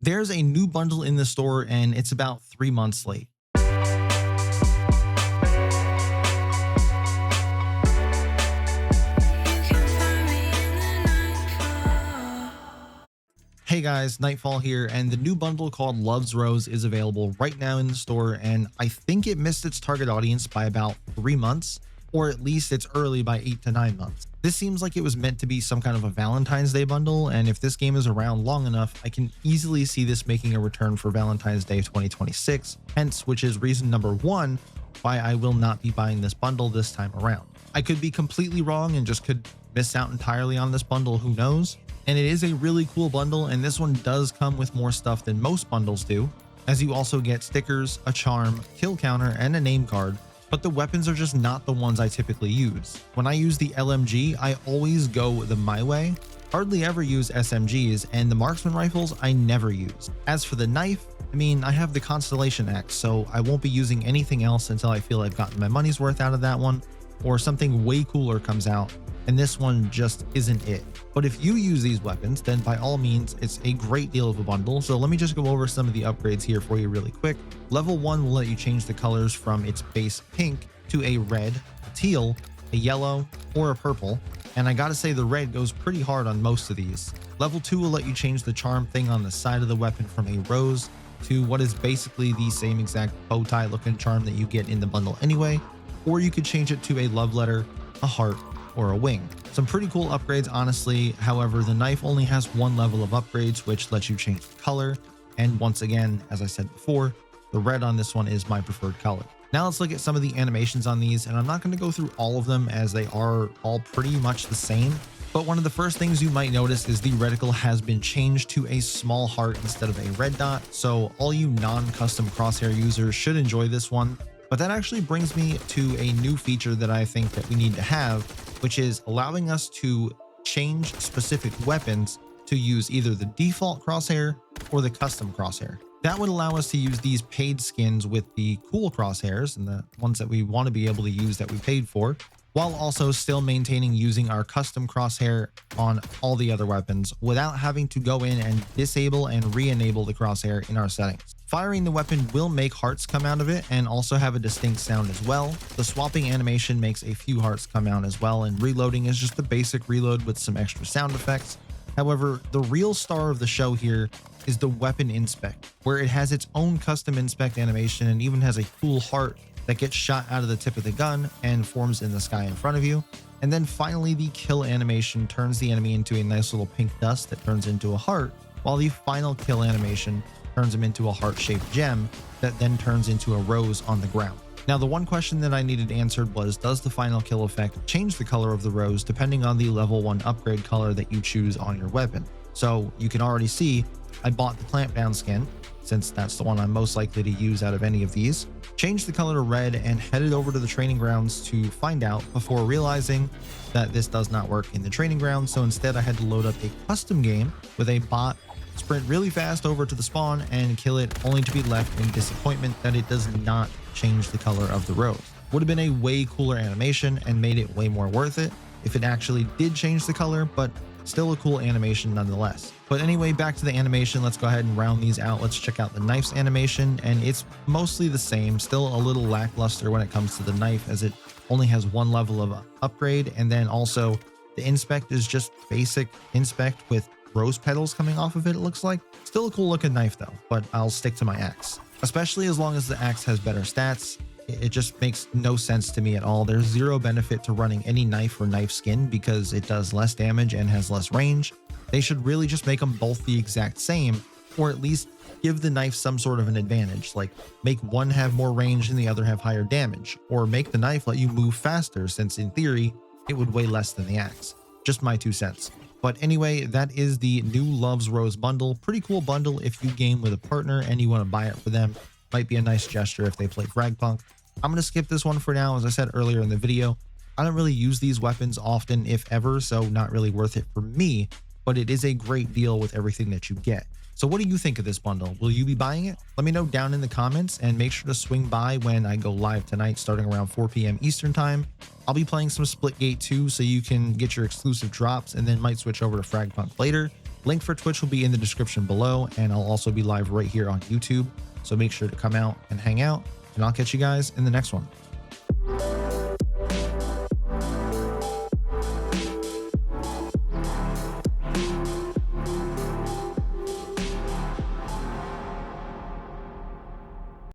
There's a new bundle in the store and it's about 3 months late. Hey guys, Nightfall here, and the new bundle called Love's Rose is available right now in the store, and I think it missed its target audience by about 3 months, or at least it's early by 8 to 9 months. This seems like it was meant to be some kind of a Valentine's Day bundle, and if this game is around long enough, I can easily see this making a return for Valentine's Day 2026, hence which is reason number one why I will not be buying this bundle this time around. I could be completely wrong and just could miss out entirely on this bundle, who knows? And it is a really cool bundle, and this one does come with more stuff than most bundles do, as you also get stickers, a charm, kill counter, and a name card, but the weapons are just not the ones I typically use. When I use the LMG, I always go the my way, hardly ever use SMGs, and the marksman rifles I never use. As for the knife, I mean, I have the Constellation Axe, so I won't be using anything else until I feel I've gotten my money's worth out of that one, or something way cooler comes out, and this one just isn't it. But if you use these weapons, then by all means, it's a great deal of a bundle. So let me just go over some of the upgrades here for you really quick. Level 1 will let you change the colors from its base pink to a red, a teal, a yellow, or a purple. And I gotta say the red goes pretty hard on most of these. Level 2 will let you change the charm thing on the side of the weapon from a rose to what is basically the same exact bow tie looking charm that you get in the bundle anyway. Or you could change it to a love letter, a heart, or a wing. Some pretty cool upgrades, honestly. However, the knife only has one level of upgrades, which lets you change the color. And once again, as I said before, the red on this one is my preferred color. Now let's look at some of the animations on these, and I'm not going to go through all of them as they are all pretty much the same. But one of the first things you might notice is the reticle has been changed to a small heart instead of a red dot. So all you non-custom crosshair users should enjoy this one. But that actually brings me to a new feature that I think that we need to have, which is allowing us to change specific weapons to use either the default crosshair or the custom crosshair. That would allow us to use these paid skins with the cool crosshairs and the ones that we want to be able to use that we paid for, while also still maintaining using our custom crosshair on all the other weapons without having to go in and disable and re-enable the crosshair in our settings. Firing the weapon will make hearts come out of it and also have a distinct sound as well. The swapping animation makes a few hearts come out as well, and reloading is just the basic reload with some extra sound effects. However, the real star of the show here is the weapon inspect, where it has its own custom inspect animation and even has a cool heart that gets shot out of the tip of the gun and forms in the sky in front of you. And then finally, the kill animation turns the enemy into a nice little pink dust that turns into a heart, while the final kill animation turns him into a heart-shaped gem that then turns into a rose on the ground. Now, the one question that I needed answered was, does the final kill effect change the color of the rose depending on the level 1 upgrade color that you choose on your weapon? So you can already see I bought the clamp down skin, since that's the one I'm most likely to use out of any of these, changed the color to red, and headed over to the training grounds to find out before realizing that this does not work in the training grounds. So instead I had to load up a custom game with a bot, sprint really fast over to the spawn and kill it, only to be left in disappointment that it does not change the color of the rose. Would have been a way cooler animation and made it way more worth it if it actually did change the color, but still a cool animation nonetheless. But anyway, back to the animation. Let's go ahead and round these out. Let's check out the knife's animation, and it's mostly the same, still a little lackluster when it comes to the knife, as it only has one level of upgrade, and then also the inspect is just basic inspect with rose petals coming off of it, it looks like. Still a cool looking knife though, but I'll stick to my axe, especially as long as the axe has better stats. It just makes no sense to me at all. There's zero benefit to running any knife or knife skin because it does less damage and has less range. They should really just make them both the exact same, or at least give the knife some sort of an advantage, like make one have more range and the other have higher damage, or make the knife let you move faster, since in theory it would weigh less than the axe. Just my 2 cents. But anyway, that is the new Love's Rose bundle. Pretty cool bundle if you game with a partner and you want to buy it for them. Might be a nice gesture if they play FragPunk. I'm going to skip this one for now. As I said earlier in the video, I don't really use these weapons often, if ever, so not really worth it for me, but it is a great deal with everything that you get. So what do you think of this bundle? Will you be buying it? Let me know down in the comments, and make sure to swing by when I go live tonight starting around 4 p.m. Eastern time. I'll be playing some Splitgate 2 so you can get your exclusive drops, and then might switch over to FragPunk later. Link for Twitch will be in the description below, and I'll also be live right here on YouTube. So make sure to come out and hang out, and I'll catch you guys in the next one.